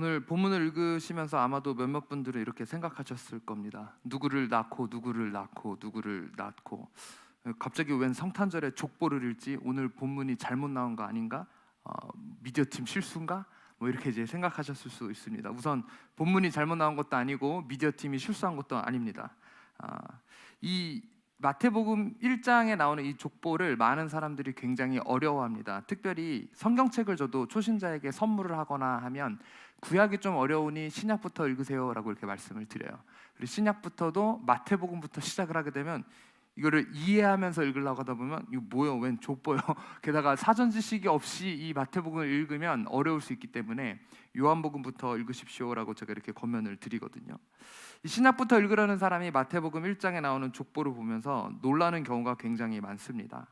오늘 본문을 읽으시면서 아마도 몇몇 분들은 이렇게 생각하셨을 겁니다. 누구를 낳고 누구를 낳고 누구를 낳고, 갑자기 웬 성탄절에 족보를 읽지? 오늘 본문이 잘못 나온 거 아닌가? 미디어팀 실수인가? 뭐 이렇게 이제 생각하셨을 수 있습니다. 우선 본문이 잘못 나온 것도 아니고 미디어팀이 실수한 것도 아닙니다. 이 마태복음 1장에 나오는 이 족보를 많은 사람들이 굉장히 어려워합니다. 특별히 성경책을 저도 초신자에게 선물을 하거나 하면 구약이 좀 어려우니 신약부터 읽으세요라고 이렇게 말씀을 드려요. 그리고 신약부터도 마태복음부터 시작을 하게 되면 이거를 이해하면서 읽으려고 하다 보면 이거 뭐요? 웬 족보요? 게다가 사전 지식이 없이 이 마태복음을 읽으면 어려울 수 있기 때문에 요한복음부터 읽으십시오라고 제가 이렇게 권면을 드리거든요. 이 신약부터 읽으려는 사람이 마태복음 1장에 나오는 족보를 보면서 놀라는 경우가 굉장히 많습니다.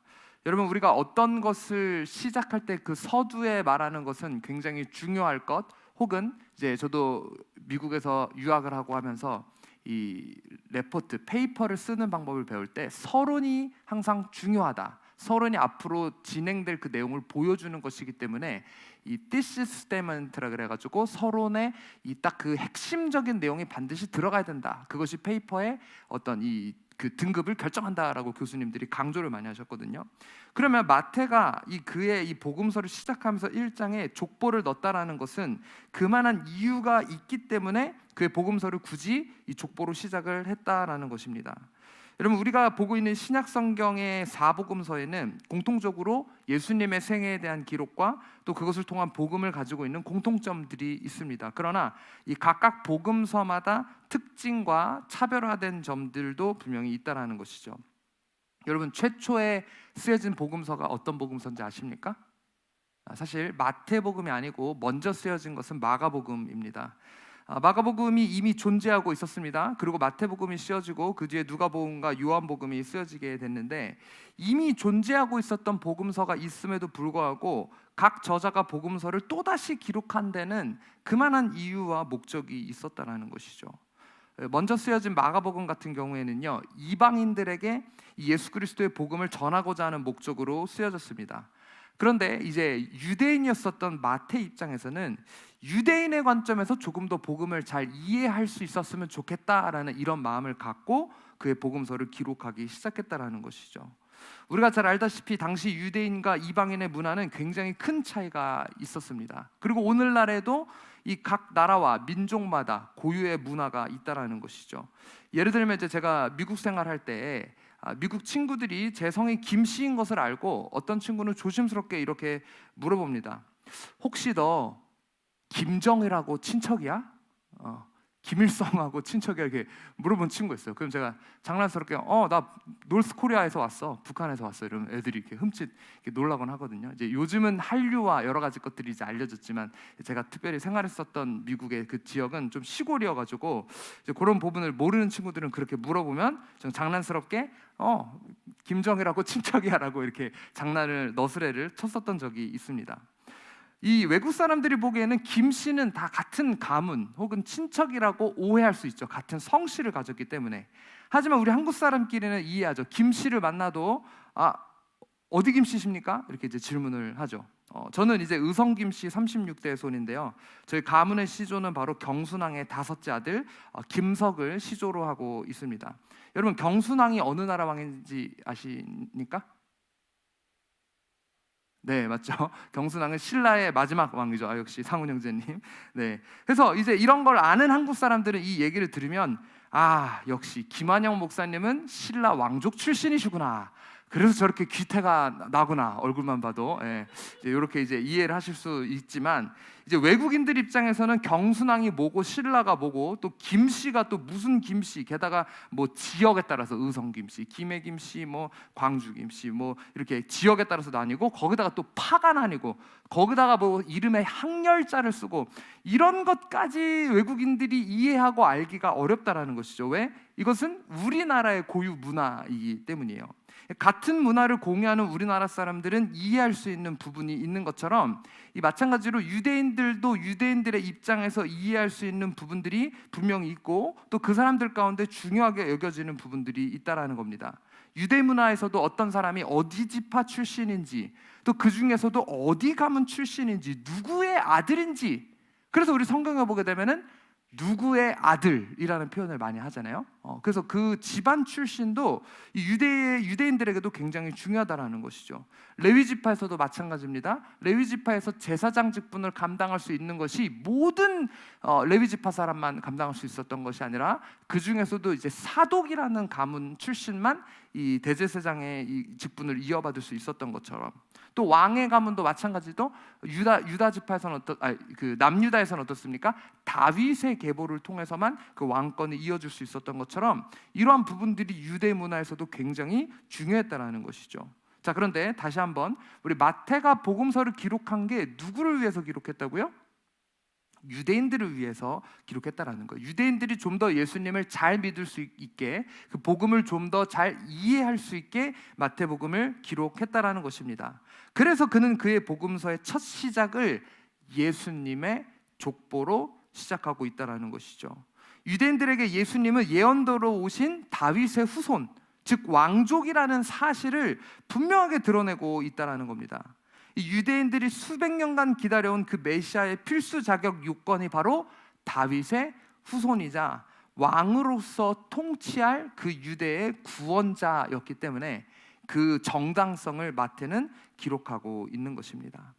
여러분, 우리가 어떤 것을 시작할 때 그 서두에 말하는 것은 굉장히 중요할 것, 혹은 이제 저도 미국에서 유학을 하고 하면서 이 레포트, 페이퍼를 쓰는 방법을 배울 때 서론이 항상 중요하다. 서론이 앞으로 진행될 그 내용을 보여주는 것이기 때문에 이 thesis statement라 그래가지고 서론에 이 딱 그 핵심적인 내용이 반드시 들어가야 된다. 그것이 페이퍼의 어떤 그 등급을 결정한다라고 교수님들이 강조를 많이 하셨거든요. 그러면 마태가 그의 이 복음서를 시작하면서 1장에 족보를 넣었다라는 것은 그만한 이유가 있기 때문에 그의 복음서를 굳이 이 족보로 시작을 했다라는 것입니다. 여러분, 우리가 보고 있는 신약 성경의 사복음서에는 공통적으로 예수님의 생애에 대한 기록과 또 그것을 통한 복음을 가지고 있는 공통점들이 있습니다. 그러나 이 각각 복음서마다 특징과 차별화된 점들도 분명히 있다라는 것이죠. 여러분, 최초에 쓰여진 복음서가 어떤 복음서인지 아십니까? 사실 마태복음이 아니고 먼저 쓰여진 것은 마가복음입니다. 마가복음이 이미 존재하고 있었습니다. 그리고 마태복음이 쓰여지고 그 뒤에 누가복음과 요한복음이 쓰여지게 됐는데, 이미 존재하고 있었던 복음서가 있음에도 불구하고 각 저자가 복음서를 또다시 기록한 데는 그만한 이유와 목적이 있었다는 것이죠. 먼저 쓰여진 마가복음 같은 경우에는요, 이방인들에게 예수 그리스도의 복음을 전하고자 하는 목적으로 쓰여졌습니다. 그런데 이제 유대인이었었던 마태 입장에서는 유대인의 관점에서 조금 더 복음을 잘 이해할 수 있었으면 좋겠다라는 이런 마음을 갖고 그의 복음서를 기록하기 시작했다라는 것이죠. 우리가 잘 알다시피 당시 유대인과 이방인의 문화는 굉장히 큰 차이가 있었습니다. 그리고 오늘날에도 이 각 나라와 민족마다 고유의 문화가 있다라는 것이죠. 예를 들면 이제 제가 미국 생활할 때 미국 친구들이 제 성이 김씨인 것을 알고 어떤 친구는 조심스럽게 이렇게 물어봅니다. 혹시 너 김정이라고 친척이야? 김일성하고 친척이야? 이렇게 물어본 친구가 있어요. 그럼 제가 장난스럽게 나 노스코리아에서 왔어, 북한에서 왔어, 이러면 애들이 이렇게 흠칫 이렇게 놀라곤 하거든요. 이제 요즘은 한류와 여러 가지 것들이 이제 알려졌지만 제가 특별히 생활했었던 미국의 그 지역은 좀 시골이어가지고 이제 그런 부분을 모르는 친구들은 그렇게 물어보면 좀 장난스럽게 김정이라고 친척이야라고 이렇게 장난을 너스레를 쳤었던 적이 있습니다. 이 외국 사람들이 보기에는 김씨는 다 같은 가문 혹은 친척이라고 오해할 수 있죠. 같은 성씨를 가졌기 때문에. 하지만 우리 한국 사람끼리는 이해하죠. 김씨를 만나도 어디 김씨십니까? 이렇게 이제 질문을 하죠. 저는 이제 의성김씨 36대 손인데요. 저희 가문의 시조는 바로 경순왕의 5째 아들 김석을 시조로 하고 있습니다. 여러분, 경순왕이 어느 나라 왕인지 아십니까? 네, 맞죠. 경순왕은 신라의 마지막 왕이죠. 역시 상훈 형제님. 네, 그래서 이제 이런 걸 아는 한국 사람들은 이 얘기를 들으면 역시 김한영 목사님은 신라 왕족 출신이시구나. 그래서 저렇게 귀태가 나구나, 얼굴만 봐도. 이렇게 이제 이해를 하실 수 있지만, 이제 외국인들 입장에서는 경순왕이 뭐고 신라가 뭐고 또 김씨가 또 무슨 김씨, 게다가 뭐 지역에 따라서 의성 김씨, 김해 김씨, 뭐 광주 김씨, 뭐 이렇게 지역에 따라서 나뉘고, 거기다가 또 파가 나뉘고, 거기다가 뭐 이름에 항렬자를 쓰고, 이런 것까지 외국인들이 이해하고 알기가 어렵다라는 것이죠. 왜? 이것은 우리나라의 고유 문화이기 때문이에요. 같은 문화를 공유하는 우리나라 사람들은 이해할 수 있는 부분이 있는 것처럼, 이 마찬가지로 유대인들도 유대인들의 입장에서 이해할 수 있는 부분들이 분명히 있고, 또 그 사람들 가운데 중요하게 여겨지는 부분들이 있다라는 겁니다. 유대 문화에서도 어떤 사람이 어디 지파 출신인지, 또 그 중에서도 어디 가문 출신인지, 누구의 아들인지, 그래서 우리 성경에 보게 되면은 누구의 아들이라는 표현을 많이 하잖아요. 그래서 그 집안 출신도 이 유대인들에게도 굉장히 중요하다라는 것이죠. 레위 지파에서도 마찬가지입니다. 레위 지파에서 제사장 직분을 감당할 수 있는 것이 모든 레위 지파 사람만 감당할 수 있었던 것이 아니라 그 중에서도 이제 사독이라는 가문 출신만 이 대제사장의 이 직분을 이어받을 수 있었던 것처럼, 또 왕의 가문도 마찬가지로 유다 지파에서는 남유다에서는 어떻습니까? 다윗의 계보를 통해서만 그 왕권을 이어줄 수 있었던 것처럼 이러한 부분들이 유대 문화에서도 굉장히 중요했다라는 것이죠. 자, 그런데 다시 한번 우리 마태가 복음서를 기록한 게 누구를 위해서 기록했다고요? 유대인들을 위해서 기록했다라는 거예요. 유대인들이 좀 더 예수님을 잘 믿을 수 있게, 그 복음을 좀 더 잘 이해할 수 있게 마태복음을 기록했다라는 것입니다. 그래서 그는 그의 복음서의 첫 시작을 예수님의 족보로 시작하고 있다라는 것이죠. 유대인들에게 예수님은 예언대로 오신 다윗의 후손, 즉 왕족이라는 사실을 분명하게 드러내고 있다라는 겁니다. 유대인들이 수백 년간 기다려온 그 메시아의 필수 자격 요건이 바로 다윗의 후손이자 왕으로서 통치할 그 유대의 구원자였기 때문에 그 정당성을 마태는 기록하고 있는 것입니다.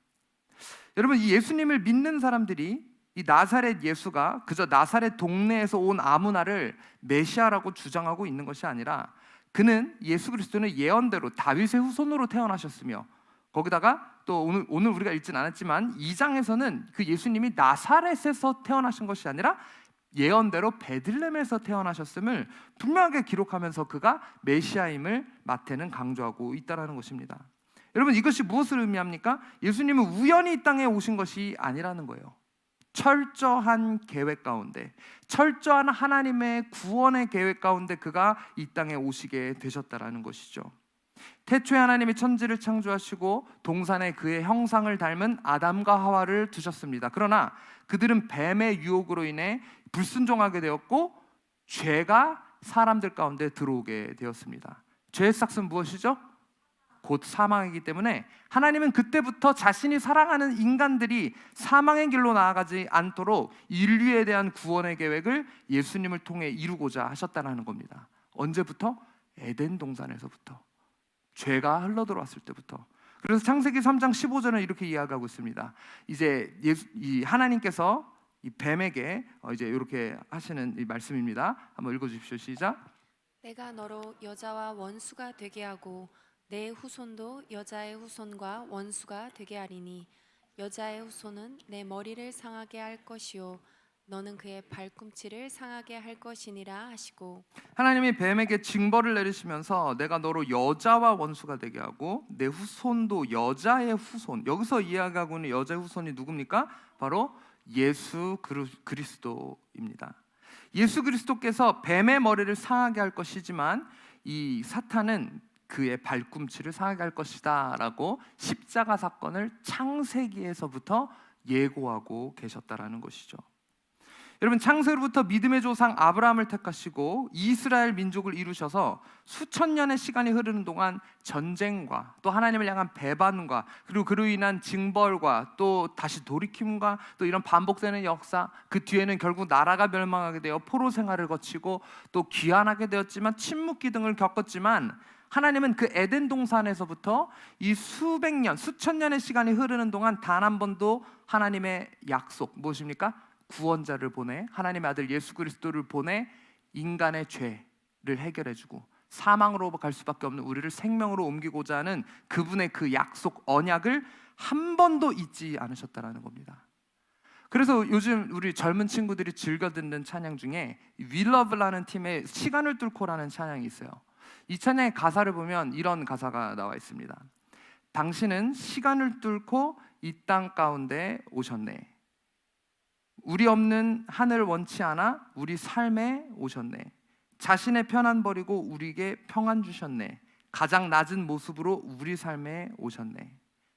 여러분, 이 예수님을 믿는 사람들이 이 나사렛 예수가 그저 나사렛 동네에서 온 아무나를 메시아라고 주장하고 있는 것이 아니라, 그는 예수 그리스도는 예언대로 다윗의 후손으로 태어나셨으며, 거기다가 또 오늘 우리가 읽진 않았지만 2장에서는 그 예수님이 나사렛에서 태어나신 것이 아니라 예언대로 베들레헴에서 태어나셨음을 분명하게 기록하면서 그가 메시아임을 마태는 강조하고 있다는 것입니다. 여러분, 이것이 무엇을 의미합니까? 예수님은 우연히 이 땅에 오신 것이 아니라는 거예요. 철저한 계획 가운데, 철저한 하나님의 구원의 계획 가운데 그가 이 땅에 오시게 되셨다라는 것이죠. 태초에 하나님이 천지를 창조하시고 동산에 그의 형상을 닮은 아담과 하와를 두셨습니다. 그러나 그들은 뱀의 유혹으로 인해 불순종하게 되었고 죄가 사람들 가운데 들어오게 되었습니다. 죄의 싹은 무엇이죠? 곧 사망이기 때문에 하나님은 그때부터 자신이 사랑하는 인간들이 사망의 길로 나아가지 않도록 인류에 대한 구원의 계획을 예수님을 통해 이루고자 하셨다는 겁니다. 언제부터? 에덴 동산에서부터, 죄가 흘러들어왔을 때부터. 그래서 창세기 3장 15절은 이렇게 이야기하고 있습니다. 이제 이 하나님께서 이 뱀에게 이제 이렇게 하시는 이 말씀입니다. 한번 읽어주십시오. 시작. 내가 너로 여자와 원수가 되게 하고 내 후손도 여자의 후손과 원수가 되게 하리니 여자의 후손은 내 머리를 상하게 할 것이요 너는 그의 발꿈치를 상하게 할 것이니라 하시고, 하나님이 뱀에게 징벌을 내리시면서 내가 너로 여자와 원수가 되게 하고 내 후손도 여자의 후손, 여기서 이야기하고 있는 여자의 후손이 누굽니까? 바로 예수 그리스도입니다. 예수 그리스도께서 뱀의 머리를 상하게 할 것이지만 이 사탄은 그의 발꿈치를 상하게 할 것이다 라고 십자가 사건을 창세기에서부터 예고하고 계셨다라는 것이죠. 여러분, 창세로부터 믿음의 조상 아브라함을 택하시고 이스라엘 민족을 이루셔서 수천 년의 시간이 흐르는 동안 전쟁과 또 하나님을 향한 배반과 그리고 그로 인한 징벌과 또 다시 돌이킴과 또 이런 반복되는 역사, 그 뒤에는 결국 나라가 멸망하게 되어 포로 생활을 거치고 또 귀환하게 되었지만 침묵기 등을 겪었지만, 하나님은 그 에덴 동산에서부터 이 수백 년, 수천 년의 시간이 흐르는 동안 단 한 번도 하나님의 약속, 무엇입니까? 구원자를 보내, 하나님의 아들 예수 그리스도를 보내 인간의 죄를 해결해주고 사망으로 갈 수밖에 없는 우리를 생명으로 옮기고자 하는 그분의 그 약속 언약을 한 번도 잊지 않으셨다라는 겁니다. 그래서 요즘 우리 젊은 친구들이 즐겨 듣는 찬양 중에 We Love라는 팀의 시간을 뚫고라는 찬양이 있어요. 이 찬양의 가사를 보면 이런 가사가 나와 있습니다. 당신은 시간을 뚫고 이 땅 가운데 오셨네. 우리 없는 하늘 원치 않아 우리 삶에 오셨네. 자신의 편안 버리고 우리에게 평안 주셨네. 가장 낮은 모습으로 우리 삶에 오셨네.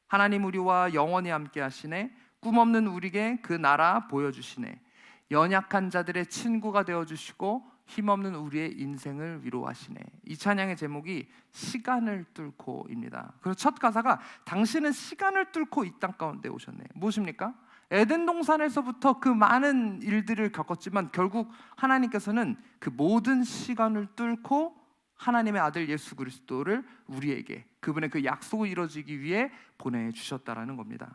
하나님 우리와 영원히 함께 하시네. 꿈없는 우리에게 그 나라 보여주시네. 연약한 자들의 친구가 되어주시고 힘없는 우리의 인생을 위로하시네. 이 찬양의 제목이 시간을 뚫고입니다. 그래서 첫 가사가 당신은 시간을 뚫고 이 땅 가운데 오셨네. 무엇입니까? 에덴 동산에서부터 그 많은 일들을 겪었지만 결국 하나님께서는 그 모든 시간을 뚫고 하나님의 아들 예수 그리스도를 우리에게 그분의 그 약속을 이루어지기 위해 보내주셨다라는 겁니다.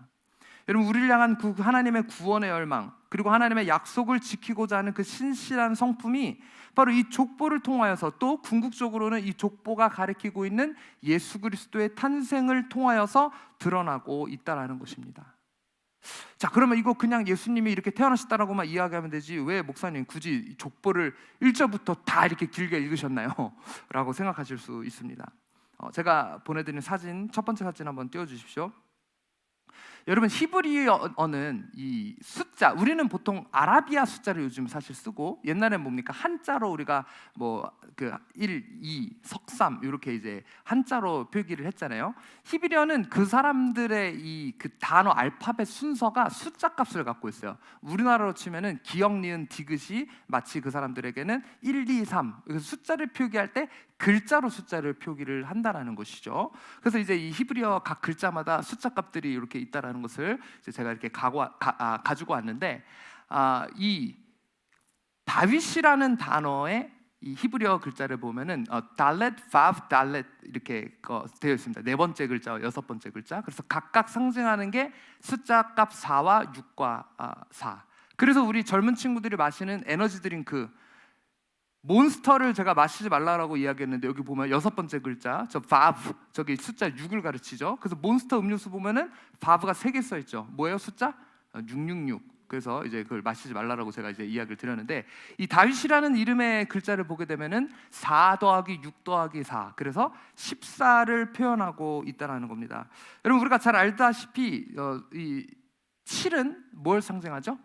여러분, 우리를 향한 그 하나님의 구원의 열망, 그리고 하나님의 약속을 지키고자 하는 그 신실한 성품이 바로 이 족보를 통하여서, 또 궁극적으로는 이 족보가 가리키고 있는 예수 그리스도의 탄생을 통하여서 드러나고 있다라는 것입니다. 자, 그러면 이거 그냥 예수님이 이렇게 태어나셨다라고만 이야기하면 되지 왜 목사님 굳이 족보를 1절부터 다 이렇게 길게 읽으셨나요? 라고 생각하실 수 있습니다. 제가 보내드린 사진, 첫 번째 사진 한번 띄워주십시오. 여러분, 히브리어는 이 숫자, 우리는 보통 아라비아 숫자를 요즘 사실 쓰고, 옛날엔 뭡니까? 한자로 우리가 뭐 그 1, 2, 석삼 이렇게 이제 한자로 표기를 했잖아요. 히브리어는 그 사람들의 이 그 단어 알파벳 순서가 숫자 값을 갖고 있어요. 우리나라로 치면은 기역, 니은, 디귿이 마치 그 사람들에게는 1, 2, 3. 그래서 숫자를 표기할 때 글자로 숫자를 표기를 한다라는 것이죠. 그래서 이제 이 히브리어 각 글자마다 숫자 값들이 이렇게 있다라는 것을 이제 제가 이렇게 가지고 왔는데, 이 다윗이라는 단어의 이 히브리어 글자를 보면은 달렛, 바브, 달렛 이렇게 되어 있습니다. 네 번째 글자와 여섯 번째 글자. 그래서 각각 상징하는 게 숫자 값 4와 6과 4. 그래서 우리 젊은 친구들이 마시는 에너지 드링크 몬스터를 제가 마시지 말라고 이야기했는데, 여기 보면 여섯 번째 글자, 저 바브, 저기 숫자 6을 가르치죠. 그래서 몬스터 음료수 보면은 바브가 3개 써 있죠. 뭐예요? 숫자 666. 그래서 이제 그걸 마시지 말라고 제가 이제 이야기를 드렸는데, 이 다윗이라는 이름의 글자를 보게 되면은 4 더하기 6 더하기 4, 그래서 14를 표현하고 있다라는 겁니다. 여러분, 우리가 잘 알다시피 이 7은 뭘 상징하죠?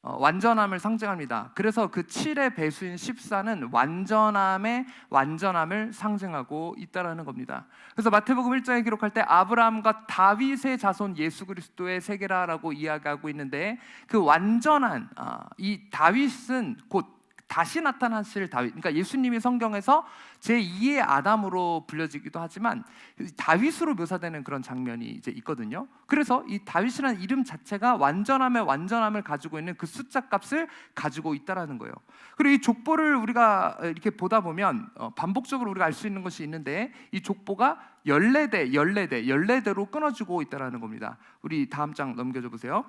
완전함을 상징합니다. 그래서 그 7의 배수인 14는 완전함을 상징하고 있다라는 겁니다. 그래서 마태복음 1장에 기록할 때 아브라함과 다윗의 자손 예수 그리스도의 세계라라고 이야기하고 있는데, 그 완전한 이 다윗은 곧 다시 나타나실 다윗, 그러니까 예수님이 성경에서 제2의 아담으로 불려지기도 하지만 다윗으로 묘사되는 그런 장면이 이제 있거든요. 그래서 이 다윗이라는 이름 자체가 완전함을 가지고 있는 그 숫자 값을 가지고 있다라는 거예요. 그리고 이 족보를 우리가 이렇게 보다 보면 반복적으로 우리가 알 수 있는 것이 있는데, 이 족보가 14대로 끊어지고 있다라는 겁니다. 우리 다음 장 넘겨줘 보세요.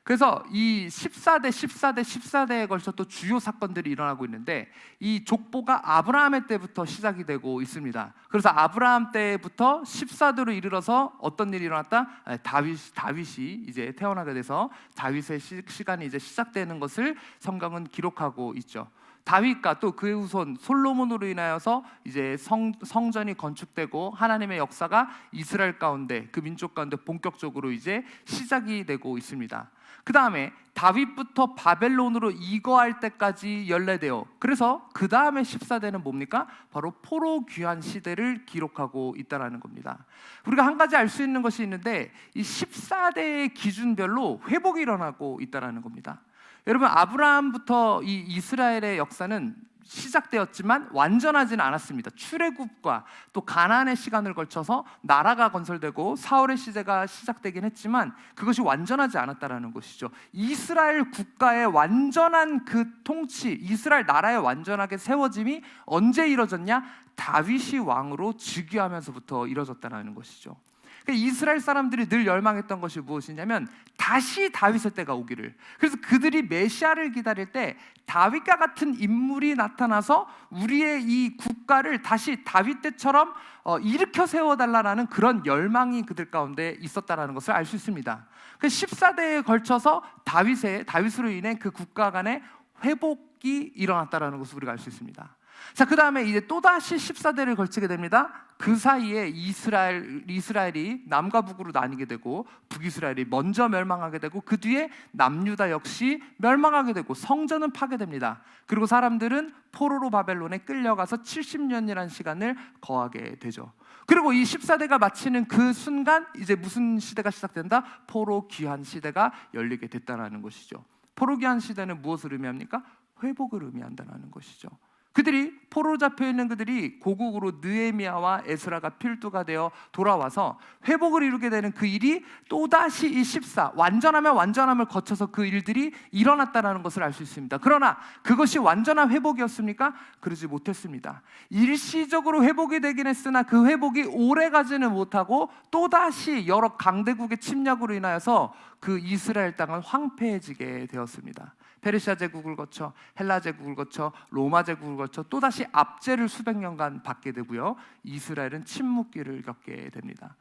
그래서 이 14대에 걸쳐 또 주요 사건들이 일어나고 있는데, 이 족보가 아브라함의 때부터 시작이 되고 있습니다. 그래서 아브라함 때부터 14대로 이르러서 어떤 일이 일어났다? 다윗이 이제 태어나게 돼서 다윗의 시간이 이제 시작되는 것을 성경은 기록하고 있죠. 다윗과 또 그의 후손 솔로몬으로 인하여서 이제 성전이 건축되고 하나님의 역사가 이스라엘 가운데, 그 민족 가운데 본격적으로 이제 시작이 되고 있습니다. 그 다음에 다윗부터 바벨론으로 이거할 때까지 14대요. 그래서 그 다음에 14대는 뭡니까? 바로 포로 귀환 시대를 기록하고 있다는 겁니다. 우리가 한 가지 알 수 있는 것이 있는데, 이 14대의 기준별로 회복이 일어나고 있다는 겁니다. 여러분, 아브라함부터 이 이스라엘의 역사는 시작되었지만 완전하지는 않았습니다. 출애굽과 또 가나안의 시간을 걸쳐서 나라가 건설되고 사울의 시대가 시작되긴 했지만 그것이 완전하지 않았다라는 것이죠. 이스라엘 국가의 완전한 그 통치, 이스라엘 나라의 완전하게 세워짐이 언제 이루어졌냐? 다윗이 왕으로 즉위하면서부터 이루어졌다는 것이죠. 그러니까 이스라엘 사람들이 늘 열망했던 것이 무엇이냐면 다시 다윗의 때가 오기를. 그래서 그들이 메시아를 기다릴 때 다윗과 같은 인물이 나타나서 우리의 이 국가를 다시 다윗 때처럼 일으켜 세워달라는 그런 열망이 그들 가운데 있었다는 것을 알 수 있습니다. 그 14대에 걸쳐서 다윗으로 인해 그 국가 간의 회복이 일어났다는 것을 우리가 알 수 있습니다. 자, 그 다음에 이제 또다시 14대를 걸치게 됩니다. 그 사이에 이스라엘이 남과 북으로 나뉘게 되고, 북이스라엘이 먼저 멸망하게 되고, 그 뒤에 남유다 역시 멸망하게 되고, 성전은 파괴됩니다. 그리고 사람들은 포로로 바벨론에 끌려가서 70년이라는 시간을 거하게 되죠. 그리고 이 14대가 마치는 그 순간 이제 무슨 시대가 시작된다? 포로 귀환 시대가 열리게 됐다는 것이죠. 포로 귀환 시대는 무엇을 의미합니까? 회복을 의미한다는 것이죠. 그들이 포로로 잡혀 있는 그들이 고국으로 느헤미야와 에스라가 필두가 되어 돌아와서 회복을 이루게 되는 그 일이 또다시 이 14 완전하면 완전함을 거쳐서 그 일들이 일어났다는 것을 알 수 있습니다. 그러나 그것이 완전한 회복이었습니까? 그러지 못했습니다. 일시적으로 회복이 되긴 했으나 그 회복이 오래가지는 못하고 또다시 여러 강대국의 침략으로 인하여서 그 이스라엘 땅은 황폐해지게 되었습니다. 페르시아 제국을 거쳐 헬라 제국을 거쳐 로마 제국을 거쳐 또다시 압제를 수백 년간 받게 되고요. 이스라엘은 침묵기를 겪게 됩니다.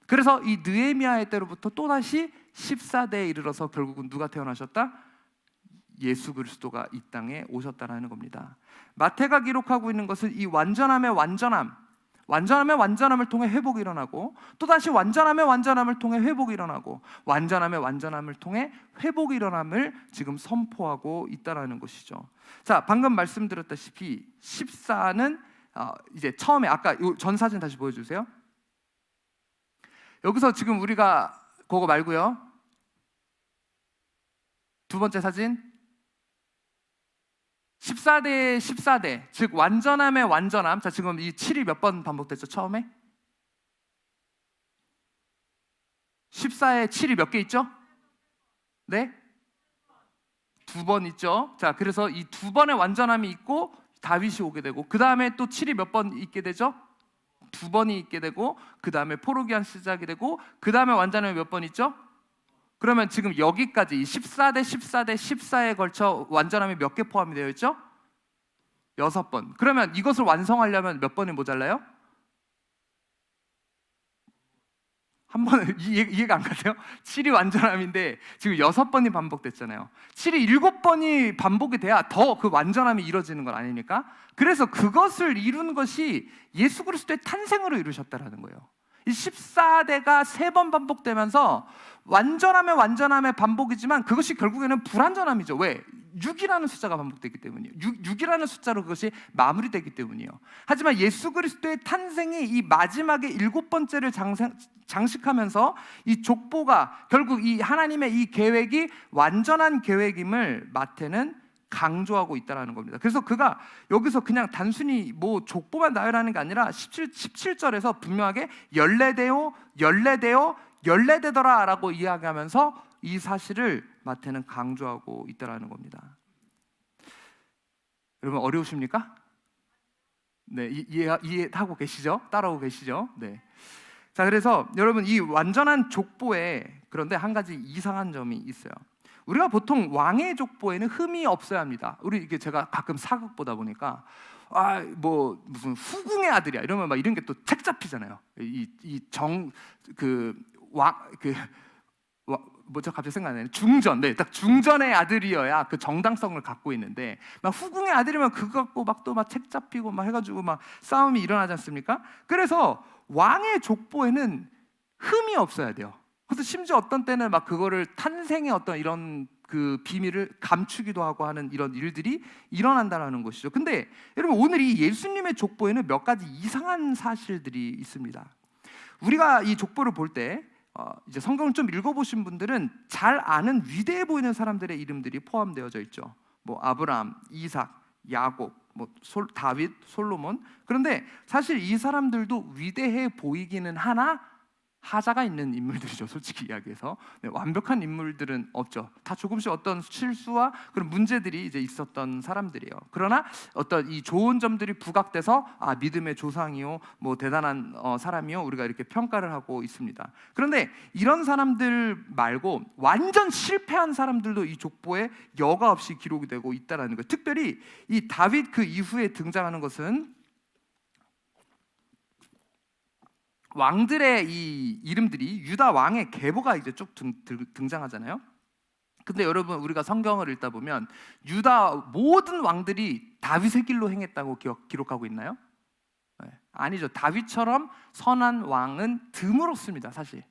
그래서 이 느헤미야의 때로부터 또다시 14대에 이르러서 결국은 누가 태어나셨다? 예수 그리스도가 이 땅에 오셨다라는 겁니다. 마태가 기록하고 있는 것은 이 완전함의 완전함을 통해 회복이 일어나고 또다시 완전함을 통해 회복이 일어나고 완전함을 통해 회복이 일어남을 지금 선포하고 있다라는 것이죠. 자, 방금 말씀드렸다시피 14는 이제 처음에 아까 전 사진 다시 보여주세요. 여기서 지금 우리가 그거 말고요. 두 번째 사진 14대의 14대, 즉 완전함의 완전함. 자, 지금 이 7이 몇 번 반복됐죠? 처음에 14에 7이 몇 개 있죠? 네? 2번 있죠. 자, 그래서 이 2번의 완전함이 있고 다윗이 오게 되고 그 다음에 또 7이 몇 번 있게 되죠? 2번이 있게 되고 그 다음에 포로기한 시작이 되고 그 다음에 완전함이 몇 번 있죠? 그러면 지금 여기까지 이 14대 14에 걸쳐 완전함이 몇 개 포함이 되어 있죠? 6번. 그러면 이것을 완성하려면 몇 번이 모자라요? 한 번에 이해가 안 가세요? 7이 완전함인데 지금 6번이 반복됐잖아요. 7이 7번이 반복이 돼야 더 그 완전함이 이루어지는 건 아닙니까? 그래서 그것을 이루는 것이 예수 그리스도의 탄생으로 이루셨다라는 거예요. 이 14대가 3번 반복되면서 완전함의 반복이지만 그것이 결국에는 불완전함이죠. 왜? 6이라는 숫자가 반복되기 때문이에요. 6이라는 숫자로 그것이 마무리되기 때문이에요. 하지만 예수 그리스도의 탄생이 이 마지막에 7번째를 장식하면서 이 족보가 결국 이 하나님의 이 계획이 완전한 계획임을 마태는 강조하고 있다는 겁니다. 그래서 그가 여기서 그냥 단순히 뭐 족보만 나열하는 게 아니라 17절에서 분명하게 열례되더라 라고 이야기하면서 이 사실을 마태는 강조하고 있다는 겁니다. 여러분 어려우십니까? 네, 이해하고 계시죠? 따라오고 계시죠? 네. 자, 그래서 여러분 이 완전한 족보에 그런데 한 가지 이상한 점이 있어요. 우리가 보통 왕의 족보에는 흠이 없어야 합니다. 우리 이게 제가 가끔 사극 보다 보니까 뭐 무슨 후궁의 아들이야 이러면 막 이런 게 또 책 잡히잖아요. 뭐죠? 갑자기 생각나네. 중전, 네, 딱 중전의 아들이어야 그 정당성을 갖고 있는데 막 후궁의 아들이면 그거 갖고 막 또 막 책 잡히고 막 해가지고 막 싸움이 일어나지 않습니까? 그래서 왕의 족보에는 흠이 없어야 돼요. 그래서 심지어 어떤 때는 막 그거를 탄생의 어떤 이런 그 비밀을 감추기도 하고 하는 이런 일들이 일어난다는 것이죠. 근데 여러분 오늘 이 예수님의 족보에는 몇 가지 이상한 사실들이 있습니다. 우리가 이 족보를 볼 때 이제 성경을 좀 읽어보신 분들은 잘 아는 위대해 보이는 사람들의 이름들이 포함되어져 있죠. 뭐 아브라함, 이삭, 야곱, 뭐 다윗, 솔로몬. 그런데 사실 이 사람들도 위대해 보이기는 하나 하자가 있는 인물들이죠. 솔직히 이야기해서 완벽한 인물들은 없죠. 다 조금씩 어떤 실수와 그런 문제들이 이제 있었던 사람들이에요. 그러나 어떤 이 좋은 점들이 부각돼서 믿음의 조상이요, 뭐 대단한 사람이요, 우리가 이렇게 평가를 하고 있습니다. 그런데 이런 사람들 말고 완전 실패한 사람들도 이 족보에 여과 없이 기록이 되고 있다라는 거예요. 특별히 이 다윗 그 이후에 등장하는 것은 왕들의 이 이름들이 유다 왕의 계보가 이제 쭉 등장하잖아요. 근데 여러분 우리가 성경을 읽다 보면 유다 모든 왕들이 다윗의 길로 행했다고 기록하고 있나요? 네, 아니죠. 다윗처럼 선한 왕은 드물었습니다, 사실.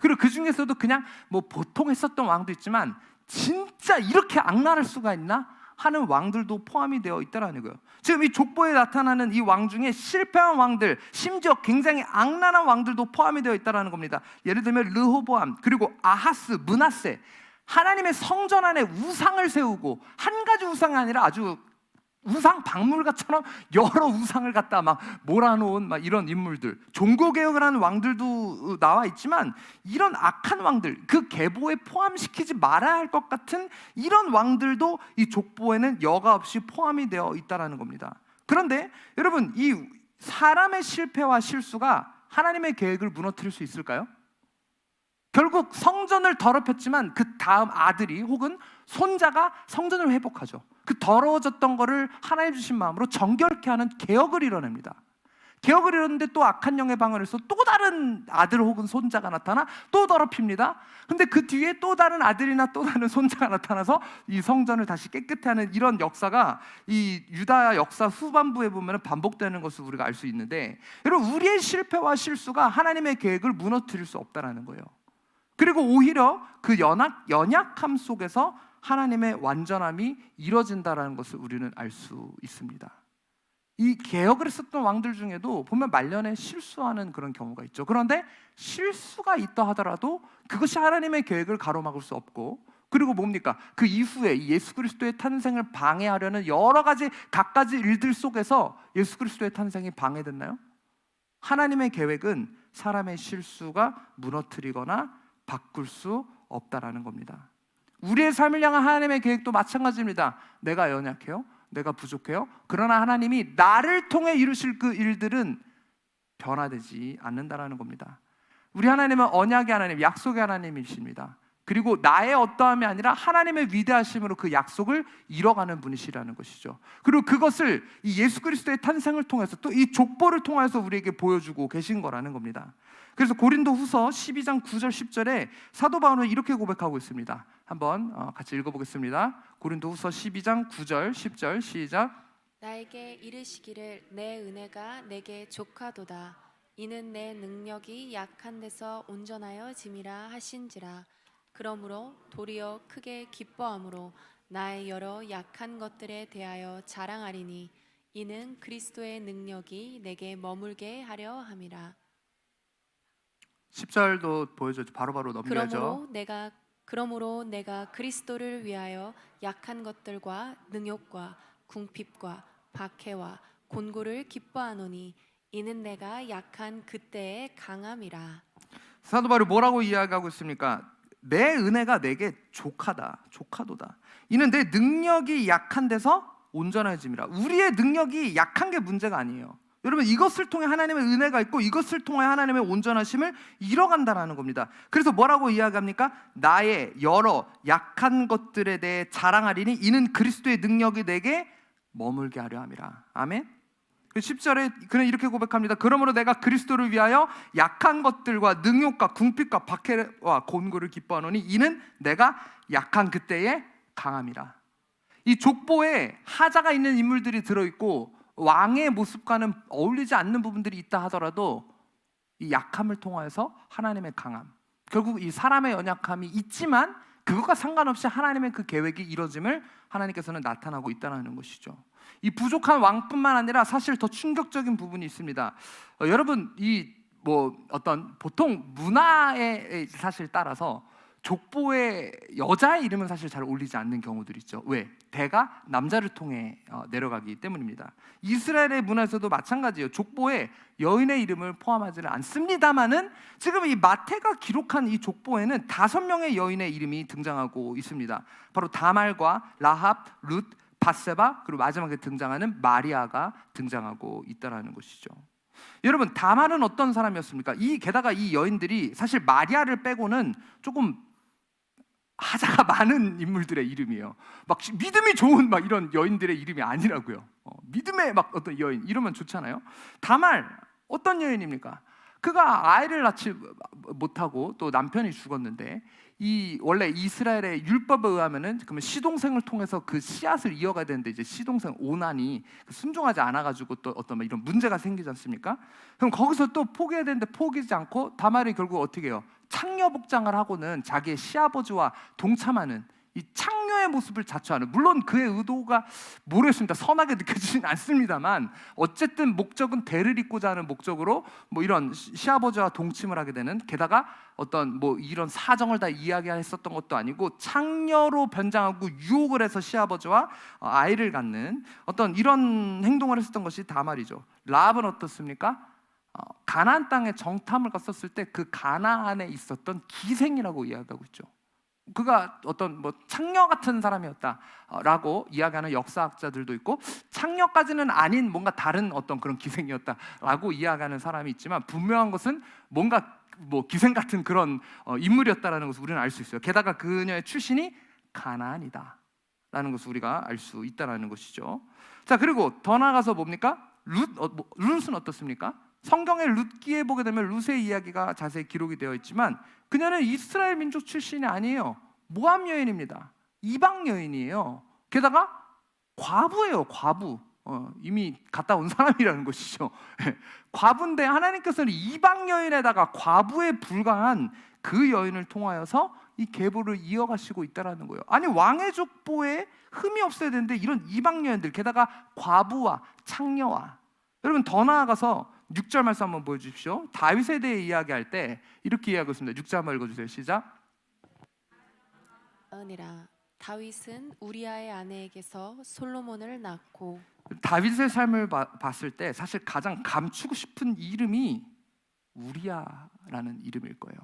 그리고 그 중에서도 그냥 뭐 보통 했었던 왕도 있지만 진짜 이렇게 악랄할 수가 있나 하는 왕들도 포함이 되어 있다라는 거예요. 지금 이 족보에 나타나는 이 왕 중에 실패한 왕들, 심지어 굉장히 악랄한 왕들도 포함이 되어 있다라는 겁니다. 예를 들면 르호보암, 그리고 아하스, 므낫세. 하나님의 성전 안에 우상을 세우고 한 가지 우상이 아니라 아주 우상 박물가처럼 여러 우상을 갖다 막 몰아놓은 막 이런 인물들, 종교개혁을 하는 왕들도 나와 있지만 이런 악한 왕들, 그 계보에 포함시키지 말아야 할 것 같은 이런 왕들도 이 족보에는 여과 없이 포함이 되어 있다는 겁니다. 그런데 여러분, 이 사람의 실패와 실수가 하나님의 계획을 무너뜨릴 수 있을까요? 결국 성전을 더럽혔지만 그 다음 아들이 혹은 손자가 성전을 회복하죠. 그 더러워졌던 거를 하나님 주신 마음으로 정결케 하는 개혁을 이뤄냅니다. 개혁을 이뤘는데 또 악한 영의 방언에서 또 다른 아들 혹은 손자가 나타나 또 더럽힙니다. 근데 그 뒤에 또 다른 아들이나 또 다른 손자가 나타나서 이 성전을 다시 깨끗해 하는 이런 역사가 이 유다 역사 후반부에 보면 반복되는 것을 우리가 알 수 있는데, 여러분, 우리의 실패와 실수가 하나님의 계획을 무너뜨릴 수 없다는 거예요. 그리고 오히려 그 연약함 속에서 하나님의 완전함이 이루어진다는 것을 우리는 알 수 있습니다. 이 개혁을 했었던 왕들 중에도 보면 말년에 실수하는 그런 경우가 있죠. 그런데 실수가 있다 하더라도 그것이 하나님의 계획을 가로막을 수 없고, 그리고 뭡니까? 그 이후에 예수 그리스도의 탄생을 방해하려는 여러 가지 갖가지 일들 속에서 예수 그리스도의 탄생이 방해됐나요? 하나님의 계획은 사람의 실수가 무너뜨리거나 바꿀 수 없다라는 겁니다. 우리의 삶을 향한 하나님의 계획도 마찬가지입니다. 내가 연약해요, 내가 부족해요. 그러나 하나님이 나를 통해 이루실 그 일들은 변화되지 않는다라는 겁니다. 우리 하나님은 언약의 하나님, 약속의 하나님이십니다. 그리고 나의 어떠함이 아니라 하나님의 위대하심으로 그 약속을 이뤄가는 분이시라는 것이죠. 그리고 그것을 이 예수 그리스도의 탄생을 통해서 또 이 족보를 통해서 우리에게 보여주고 계신 거라는 겁니다. 그래서 고린도후서 12장 9절 10절에 사도 바울은 이렇게 고백하고 있습니다. 한번 같이 읽어보겠습니다. 고린도후서 12장 9절 10절 시작. 나에게 이르시기를 내 은혜가 내게 족하도다. 이는 내 능력이 약한 데서 온전하여 짐이라 하신지라. 그러므로 도리어 크게 기뻐함으로 나의 여러 약한 것들에 대하여 자랑하리니 이는 그리스도의 능력이 내게 머물게 하려 함이라. 10절도 보여줘야죠. 바로바로 넘겨야죠. 그러므로 내가 그리스도를 위하여 약한 것들과 능욕과 궁핍과 박해와 곤고를 기뻐하노니 이는 내가 약한 그때의 강함이라. 사도 바울이 뭐라고 이야기하고 있습니까? 내 은혜가 내게 족하도다. 이는 내 능력이 약한 데서 온전해짐이라. 우리의 능력이 약한 게 문제가 아니에요. 여러분, 이것을 통해 하나님의 은혜가 있고 이것을 통해 하나님의 온전하심을 이뤄간다는 겁니다. 그래서 뭐라고 이야기합니까? 나의 여러 약한 것들에 대해 자랑하리니 이는 그리스도의 능력이 내게 머물게 하려 함이라. 아멘. 10절에 그는 이렇게 고백합니다. 그러므로 내가 그리스도를 위하여 약한 것들과 능욕과 궁핍과 박해와 곤고를 기뻐하노니 이는 내가 약한 그때의 강함이라. 이 족보에 하자가 있는 인물들이 들어있고 왕의 모습과는 어울리지 않는 부분들이 있다 하더라도 이 약함을 통해서 하나님의 강함, 결국 이 사람의 연약함이 있지만 그것과 상관없이 하나님의 그 계획이 이루어짐을 하나님께서는 나타나고 있다는 것이죠. 이 부족한 왕뿐만 아니라 사실 더 충격적인 부분이 있습니다. 여러분, 이 어떤 보통 문화에 사실 따라서 족보에 여자의 이름은 사실 잘 올리지 않는 경우들이 있죠. 왜? 대가 남자를 통해 내려가기 때문입니다. 이스라엘의 문화에서도 마찬가지예요. 족보에 여인의 이름을 포함하지는 않습니다만은 지금 이 마태가 기록한 이 족보에는 5명의 여인의 이름이 등장하고 있습니다. 바로 다말과 라합, 룻, 밧세바, 그리고 마지막에 등장하는 마리아가 등장하고 있다는 것이죠. 여러분, 다말은 어떤 사람이었습니까? 게다가 이 여인들이 사실 마리아를 빼고는 조금 하자가 많은 인물들의 이름이에요. 막 믿음이 좋은 막 이런 여인들의 이름이 아니라고요. 믿음의 막 어떤 여인 이러면 좋잖아요. 다말 어떤 여인입니까? 그가 아이를 낳지 못하고 또 남편이 죽었는데 원래 이스라엘의 율법에 의하면은 그러면 시동생을 통해서 그 씨앗을 이어가야 되는데 이제 시동생 오난이 순종하지 않아가지고 또 어떤 이런 문제가 생기지 않습니까? 그럼 거기서 또 포기해야 되는데 포기하지 않고 다말이 결국 어떻게 해요? 창녀 복장을 하고는 자기의 시아버지와 동참하는 이 창녀의 모습을 자처하는, 물론 그의 의도가 모르겠습니다. 선하게 느껴지진 않습니다만 어쨌든 목적은 대를 잇고자 하는 목적으로 뭐 이런 시아버지와 동침을 하게 되는, 게다가 어떤 뭐 이런 사정을 다 이야기했었던 것도 아니고 창녀로 변장하고 유혹을 해서 시아버지와 아이를 갖는 어떤 이런 행동을 했었던 것이 다말이죠. 라합은 어떻습니까? 가나안 땅에 정탐을 갔었을 때 그 가나안에 있었던 기생이라고 이야기하고 있죠. 그가 어떤 뭐 창녀 같은 사람이었다라고 이야기하는 역사학자들도 있고, 창녀까지는 아닌 뭔가 다른 어떤 그런 기생이었다라고 이야기하는 사람이 있지만, 분명한 것은 뭔가 뭐 기생 같은 그런 인물이었다라는 것을 우리는 알 수 있어요. 게다가 그녀의 출신이 가나안이다라는 것을 우리가 알 수 있다라는 것이죠. 자, 그리고 더 나아가서 뭡니까? 룻은 어떻습니까? 성경의 룻기에 보게 되면 룻의 이야기가 자세히 기록이 되어 있지만 그녀는 이스라엘 민족 출신이 아니에요. 모압 여인입니다. 이방 여인이에요. 게다가 과부예요. 과부. 이미 갔다 온 사람이라는 것이죠. 과부인데 하나님께서는 이방 여인에다가 과부에 불과한 그 여인을 통하여서 이 계보를 이어가시고 있다라는 거예요. 아니, 왕의 족보에 흠이 없어야 되는데 이런 이방 여인들, 게다가 과부와 창녀와. 여러분, 더 나아가서 6절 말씀 한번 보여주십시오. 다윗에 대해 이야기할 때 이렇게 이야기하고 있습니다. 6절 한번 읽어주세요. 시작. 아니라 다윗은 우리아의 아내에게서 솔로몬을 낳고. 다윗의 삶을 봤을 때 사실 가장 감추고 싶은 이름이 우리아라는 이름일 거예요.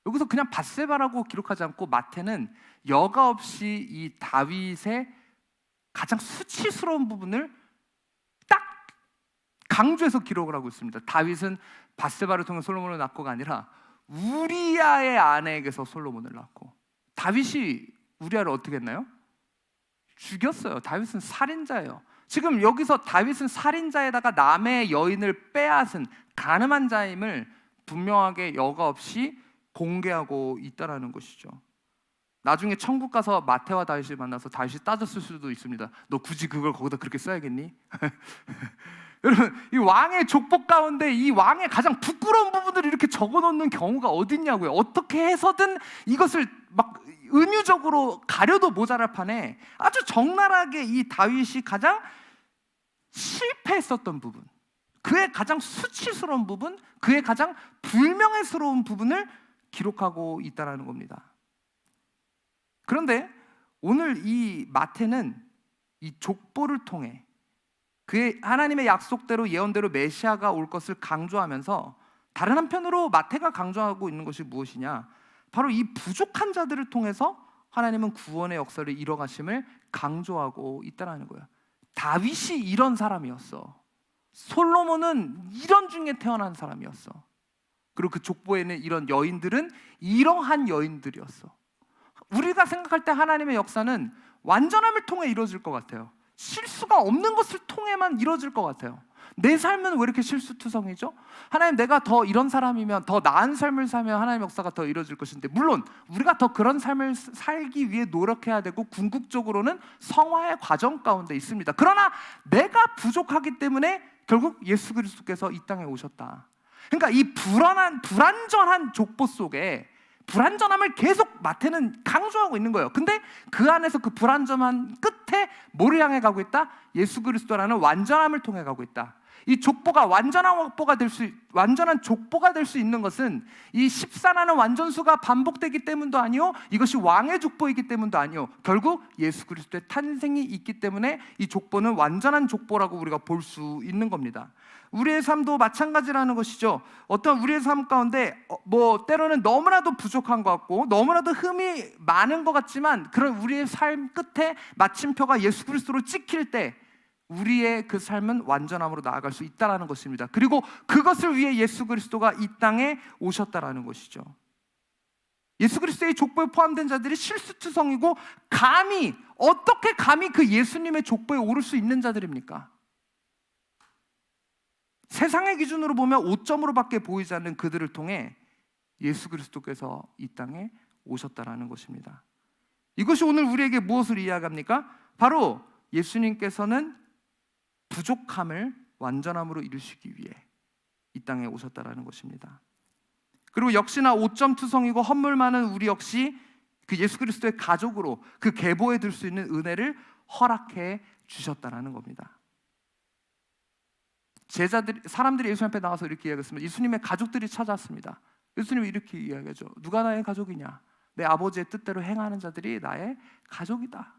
여기서 그냥 밧세바라고 기록하지 않고 마태는 여과 없이 이 다윗의 가장 수치스러운 부분을 딱 강조해서 기록을 하고 있습니다. 다윗은 밧세바를 통해 솔로몬을 낳고가 아니라 우리아의 아내에게서 솔로몬을 낳고. 다윗이 우리아를 어떻게 했나요? 죽였어요. 다윗은 살인자예요. 지금 여기서 다윗은 살인자에다가 남의 여인을 빼앗은 간음한 자임을 분명하게 여과 없이 공개하고 있다라는 것이죠. 나중에 천국 가서 마태와 다윗을 만나서 다윗이 따졌을 수도 있습니다. 너 굳이 그걸 거기다 그렇게 써야겠니? 여러분, 이 왕의 족보 가운데 이 왕의 가장 부끄러운 부분들을 이렇게 적어놓는 경우가 어딨냐고요. 어떻게 해서든 이것을 막 은유적으로 가려도 모자랄 판에 아주 적나라하게 이 다윗이 가장 실패했었던 부분, 그의 가장 수치스러운 부분, 그의 가장 불명예스러운 부분을 기록하고 있다는 겁니다. 그런데 오늘 이 마태는 이 족보를 통해 그의 하나님의 약속대로 예언대로 메시아가 올 것을 강조하면서, 다른 한편으로 마태가 강조하고 있는 것이 무엇이냐, 바로 이 부족한 자들을 통해서 하나님은 구원의 역사를 이뤄가심을 강조하고 있다는 거예요. 다윗이 이런 사람이었어. 솔로몬은 이런 중에 태어난 사람이었어. 그리고 그 족보에는 이런 여인들은 이러한 여인들이었어. 우리가 생각할 때 하나님의 역사는 완전함을 통해 이루어질 것 같아요. 실수가 없는 것을 통해만 이루어질 것 같아요. 내 삶은 왜 이렇게 실수투성이죠? 하나님, 내가 더 이런 사람이면, 더 나은 삶을 살면 하나님의 역사가 더 이루어질 것인데, 물론 우리가 더 그런 삶을 살기 위해 노력해야 되고 궁극적으로는 성화의 과정 가운데 있습니다. 그러나 내가 부족하기 때문에 결국 예수 그리스도께서 이 땅에 오셨다. 그러니까 이 불완전한 족보 속에 불완전함을 계속 마태는 강조하고 있는 거예요. 근데 그 안에서 그 불완전한 끝에 뭐를 향해 가고 있다? 예수 그리스도라는 완전함을 통해 가고 있다. 이 족보가 완전한 족보가 될 수 있는 것은 이 14라는 완전수가 반복되기 때문도 아니요, 이것이 왕의 족보이기 때문도 아니요, 결국 예수 그리스도의 탄생이 있기 때문에 이 족보는 완전한 족보라고 우리가 볼 수 있는 겁니다. 우리의 삶도 마찬가지라는 것이죠. 어떤 우리의 삶 가운데 뭐 때로는 너무나도 부족한 것 같고 너무나도 흠이 많은 것 같지만, 그런 우리의 삶 끝에 마침표가 예수 그리스도로 찍힐 때 우리의 그 삶은 완전함으로 나아갈 수 있다는 것입니다. 그리고 그것을 위해 예수 그리스도가 이 땅에 오셨다는 것이죠. 예수 그리스도의 족보에 포함된 자들이 실수투성이고 어떻게 감히 그 예수님의 족보에 오를 수 있는 자들입니까? 세상의 기준으로 보면 5점으로밖에 보이지 않는 그들을 통해 예수 그리스도께서 이 땅에 오셨다는 것입니다. 이것이 오늘 우리에게 무엇을 이야기합니까? 바로 예수님께서는 부족함을 완전함으로 이루시기 위해 이 땅에 오셨다는 것입니다. 그리고 역시나 5점 투성이고 헛물 많은 우리 역시 그 예수 그리스도의 가족으로 그 계보에 들 수 있는 은혜를 허락해 주셨다라는 겁니다. 사람들이 예수님 앞에 나와서 이렇게 이야기했습니다. 예수님의 가족들이 찾아왔습니다. 예수님이 이렇게 이야기하죠. 누가 나의 가족이냐? 내 아버지의 뜻대로 행하는 자들이 나의 가족이다.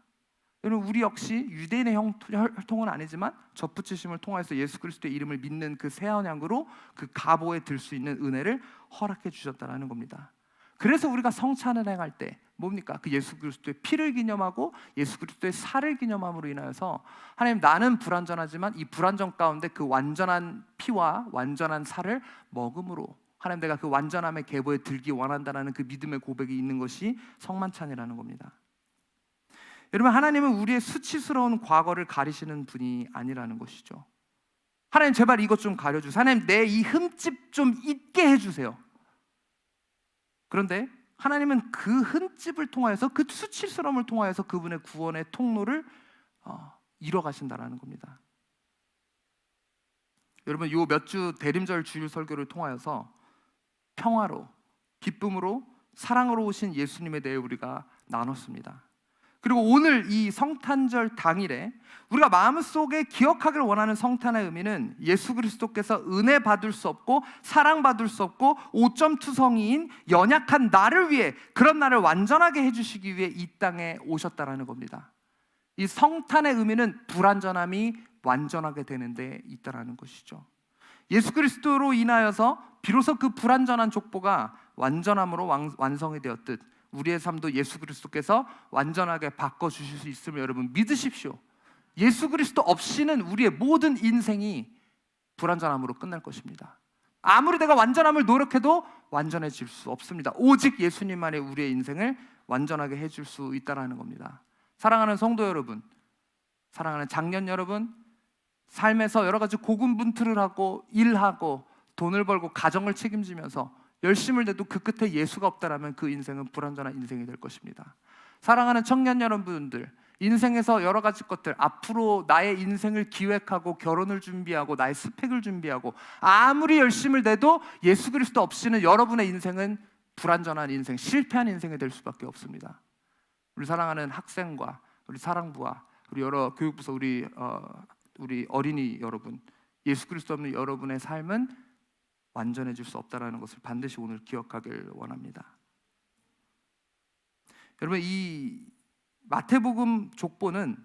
여러분, 우리 역시 유대인의 혈통은 아니지만 접붙이심을 통해서 예수 그리스도의 이름을 믿는 그 새 언약으로 그 가보에 들 수 있는 은혜를 허락해 주셨다는 겁니다. 그래서 우리가 성찬을 행할 때 뭡니까? 그 예수 그리스도의 피를 기념하고 예수 그리스도의 살을 기념함으로 인하여서 하나님, 나는 불완전하지만 이 불완전 가운데 그 완전한 피와 완전한 살을 먹음으로 하나님, 내가 그 완전함의 계보에 들기 원한다라는 그 믿음의 고백이 있는 것이 성만찬이라는 겁니다. 여러분, 하나님은 우리의 수치스러운 과거를 가리시는 분이 아니라는 것이죠. 하나님, 제발 이것 좀 가려주세요. 하나님, 내 이 흠집 좀 잊게 해주세요. 그런데 하나님은 그 흠집을 통하여서, 그 수치스러움을 통하여서 그분의 구원의 통로를 이뤄가신다라는 겁니다. 여러분, 요 몇 주 대림절 주일 설교를 통하여서 평화로, 기쁨으로, 사랑으로 오신 예수님에 대해 우리가 나눴습니다. 그리고 오늘 이 성탄절 당일에 우리가 마음속에 기억하기를 원하는 성탄의 의미는 예수 그리스도께서 은혜 받을 수 없고 사랑받을 수 없고 오점투성이인 연약한 나를 위해, 그런 나를 완전하게 해주시기 위해 이 땅에 오셨다라는 겁니다. 이 성탄의 의미는 불완전함이 완전하게 되는 데 있다라는 것이죠. 예수 그리스도로 인하여서 비로소 그 불완전한 족보가 완전함으로 완성이 되었듯 우리의 삶도 예수 그리스도께서 완전하게 바꿔주실 수 있음을 여러분 믿으십시오. 예수 그리스도 없이는 우리의 모든 인생이 불완전함으로 끝날 것입니다. 아무리 내가 완전함을 노력해도 완전해질 수 없습니다. 오직 예수님만이 우리의 인생을 완전하게 해줄 수 있다는 겁니다. 사랑하는 성도 여러분, 사랑하는 장년 여러분, 삶에서 여러 가지 고군분투를 하고 일하고 돈을 벌고 가정을 책임지면서 열심을 내도 그 끝에 예수가 없다라면 그 인생은 불완전한 인생이 될 것입니다. 사랑하는 청년 여러분들, 인생에서 여러 가지 것들, 앞으로 나의 인생을 기획하고 결혼을 준비하고 나의 스펙을 준비하고 아무리 열심을 내도 예수 그리스도 없이는 여러분의 인생은 불완전한 인생, 실패한 인생이 될 수밖에 없습니다. 우리 사랑하는 학생과 우리 사랑부와 우리 여러 교육부서 우리 어린이 여러분, 예수 그리스도 없는 여러분의 삶은 완전해질 수 없다는 것을 반드시 오늘 기억하길 원합니다. 여러분, 이 마태복음 족보는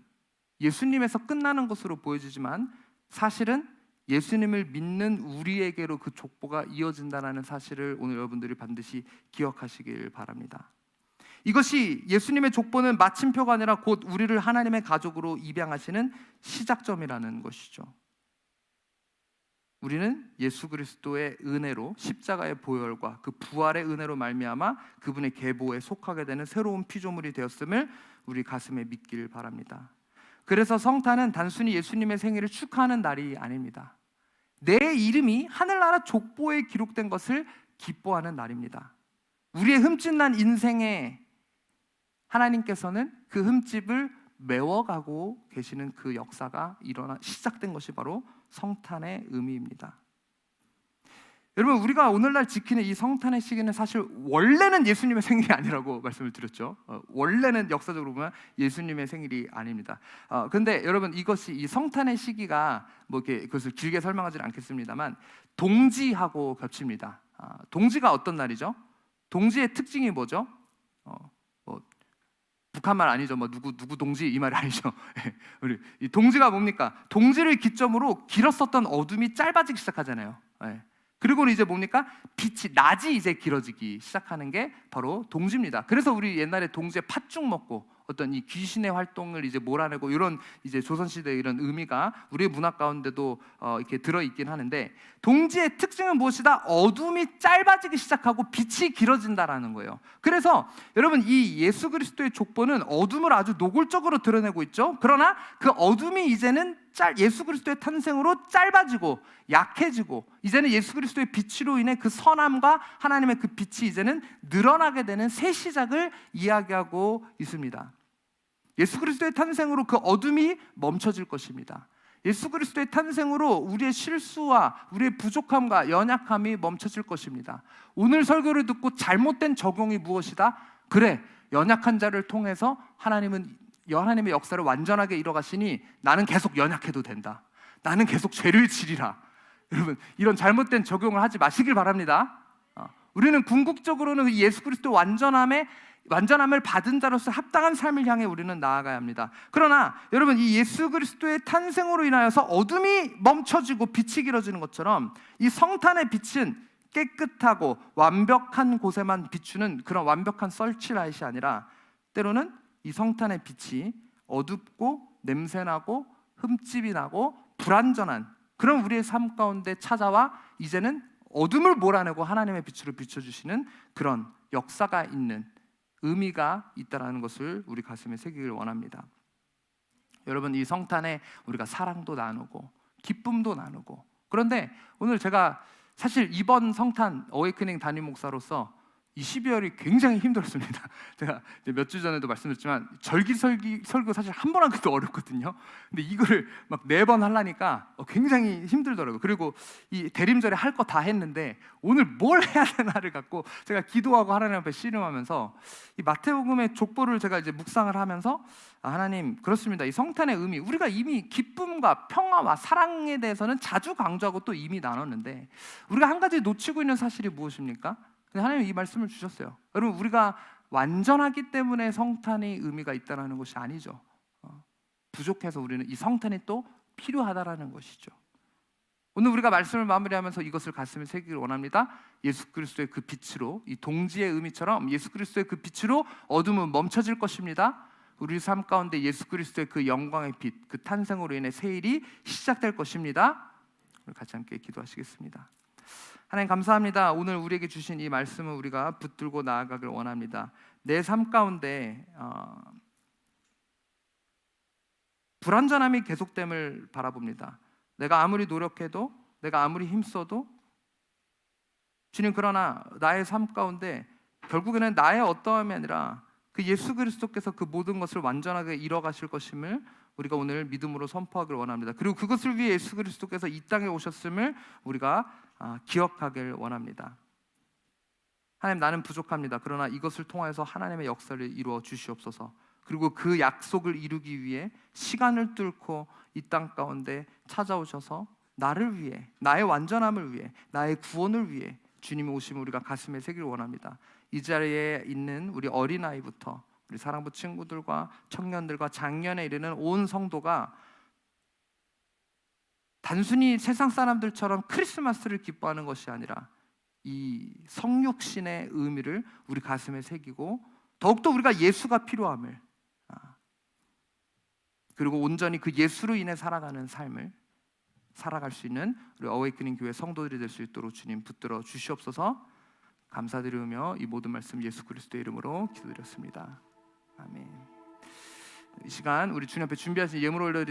예수님에서 끝나는 것으로 보여지지만 사실은 예수님을 믿는 우리에게로 그 족보가 이어진다는 사실을 오늘 여러분들이 반드시 기억하시길 바랍니다. 이것이 예수님의 족보는 마침표가 아니라 곧 우리를 하나님의 가족으로 입양하시는 시작점이라는 것이죠. 우리는 예수 그리스도의 은혜로, 십자가의 보혈과 그 부활의 은혜로 말미암아 그분의 계보에 속하게 되는 새로운 피조물이 되었음을 우리 가슴에 믿길 바랍니다. 그래서 성탄은 단순히 예수님의 생일을 축하하는 날이 아닙니다. 내 이름이 하늘나라 족보에 기록된 것을 기뻐하는 날입니다. 우리의 흠집난 인생에 하나님께서는 그 흠집을 메워가고 계시는 그 역사가 시작된 것이 바로 성탄의 의미입니다. 여러분, 우리가 오늘날 지키는 이 성탄의 시기는 사실 원래는 예수님의 생일이 아니라고 말씀을 드렸죠. 원래는 역사적으로 보면 예수님의 생일이 아닙니다. 그런데 여러분, 이것이 이 성탄의 시기가 뭐 이렇게 그것을 길게 설명하지는 않겠습니다만 동지하고 겹칩니다. 동지가 어떤 날이죠? 동지의 특징이 뭐죠? 북한말 아니죠. 뭐 누구 동지 이 말이 아니죠. 우리 이 동지가 뭡니까? 동지를 기점으로 길었었던 어둠이 짧아지기 시작하잖아요. 그리고 이제 뭡니까? 낮이 이제 길어지기 시작하는 게 바로 동지입니다. 그래서 우리 옛날에 동지에 팥죽 먹고 어떤 이 귀신의 활동을 이제 몰아내고 이런 이제 조선시대의 이런 의미가 우리의 문화 가운데도 이렇게 들어있긴 하는데, 동지의 특징은 무엇이다? 어둠이 짧아지기 시작하고 빛이 길어진다라는 거예요. 그래서 여러분, 이 예수 그리스도의 족보는 어둠을 아주 노골적으로 드러내고 있죠. 그러나 그 어둠이 이제는 예수 그리스도의 탄생으로 짧아지고 약해지고 이제는 예수 그리스도의 빛으로 인해 그 선함과 하나님의 그 빛이 이제는 늘어나게 되는 새 시작을 이야기하고 있습니다. 예수 그리스도의 탄생으로 그 어둠이 멈춰질 것입니다. 예수 그리스도의 탄생으로 우리의 실수와 우리의 부족함과 연약함이 멈춰질 것입니다. 오늘 설교를 듣고 잘못된 적용이 무엇이다? 그래, 연약한 자를 통해서 하나님의 역사를 완전하게 이뤄가시니 나는 계속 연약해도 된다. 나는 계속 죄를 지리라. 여러분, 이런 잘못된 적용을 하지 마시길 바랍니다. 우리는 궁극적으로는 예수 그리스도 완전함을 받은 자로서 합당한 삶을 향해 우리는 나아가야 합니다. 그러나 여러분, 이 예수 그리스도의 탄생으로 인하여서 어둠이 멈춰지고 빛이 길어지는 것처럼 이 성탄의 빛은 깨끗하고 완벽한 곳에만 비추는 그런 완벽한 설치라이트이 아니라 때로는 이 성탄의 빛이 어둡고 냄새나고 흠집이 나고 불완전한 그런 우리의 삶 가운데 찾아와 이제는 어둠을 몰아내고 하나님의 빛으로 비춰주시는 그런 역사가 있는 의미가 있다는 것을 우리 가슴에 새기길 원합니다. 여러분, 이 성탄에 우리가 사랑도 나누고 기쁨도 나누고, 그런데 오늘 제가 사실 이번 성탄 어웨이크닝 담임 목사로서 이 12월이 굉장히 힘들었습니다. 제가 몇 주 전에도 말씀드렸지만 설교 사실 한 번 하기도 어렵거든요. 근데 이거를 막 4번 하려니까 굉장히 힘들더라고요. 그리고 이 대림절에 할 거 다 했는데 오늘 뭘 해야 되나를 갖고 제가 기도하고 하나님 앞에 씨름하면서 이 마태복음의 족보를 제가 이제 묵상을 하면서 하나님, 그렇습니다. 이 성탄의 의미, 우리가 이미 기쁨과 평화와 사랑에 대해서는 자주 강조하고 또 이미 나눴는데 우리가 한 가지 놓치고 있는 사실이 무엇입니까? 하나님이 이 말씀을 주셨어요. 여러분, 우리가 완전하기 때문에 성탄의 의미가 있다는 것이 아니죠. 부족해서 우리는 이 성탄이 또 필요하다라는 것이죠. 오늘 우리가 말씀을 마무리하면서 이것을 가슴에 새기길 원합니다. 예수 그리스도의 그 빛으로, 이 동지의 의미처럼 예수 그리스도의 그 빛으로 어둠은 멈춰질 것입니다. 우리 삶 가운데 예수 그리스도의 그 영광의 빛, 그 탄생으로 인해 새 일이 시작될 것입니다. 우리 같이 함께 기도하시겠습니다. 하나님, 감사합니다. 오늘 우리에게 주신 이 말씀을 우리가 붙들고 나아가길 원합니다. 내 삶 가운데 불완전함이 계속됨을 바라봅니다. 내가 아무리 노력해도, 내가 아무리 힘써도, 주님, 그러나 나의 삶 가운데 결국에는 나의 어떠함이 아니라 그 예수 그리스도께서 그 모든 것을 완전하게 이뤄가실 것임을 우리가 오늘 믿음으로 선포하길 원합니다. 그리고 그것을 위해 예수 그리스도께서 이 땅에 오셨음을 우리가 기억하길 원합니다. 하나님, 나는 부족합니다. 그러나 이것을 통하여서 하나님의 역사를 이루어 주시옵소서. 그리고 그 약속을 이루기 위해 시간을 뚫고 이 땅 가운데 찾아오셔서 나를 위해, 나의 완전함을 위해, 나의 구원을 위해 주님이 오심을 우리가 가슴에 새기길 원합니다. 이 자리에 있는 우리 어린아이부터 우리 사랑부 친구들과 청년들과 장년에 이르는 온 성도가 단순히 세상 사람들처럼 크리스마스를 기뻐하는 것이 아니라 이 성육신의 의미를 우리 가슴에 새기고 더욱더 우리가 예수가 필요함을, 그리고 온전히 그 예수로 인해 살아가는 삶을 살아갈 수 있는 우리 어웨이크닝 교회 성도들이 될 수 있도록 주님 붙들어 주시옵소서. 감사드리며 이 모든 말씀 예수 그리스도의 이름으로 기도드렸습니다. 아멘. 이 시간 우리 주님 앞에 준비하신 예물 올려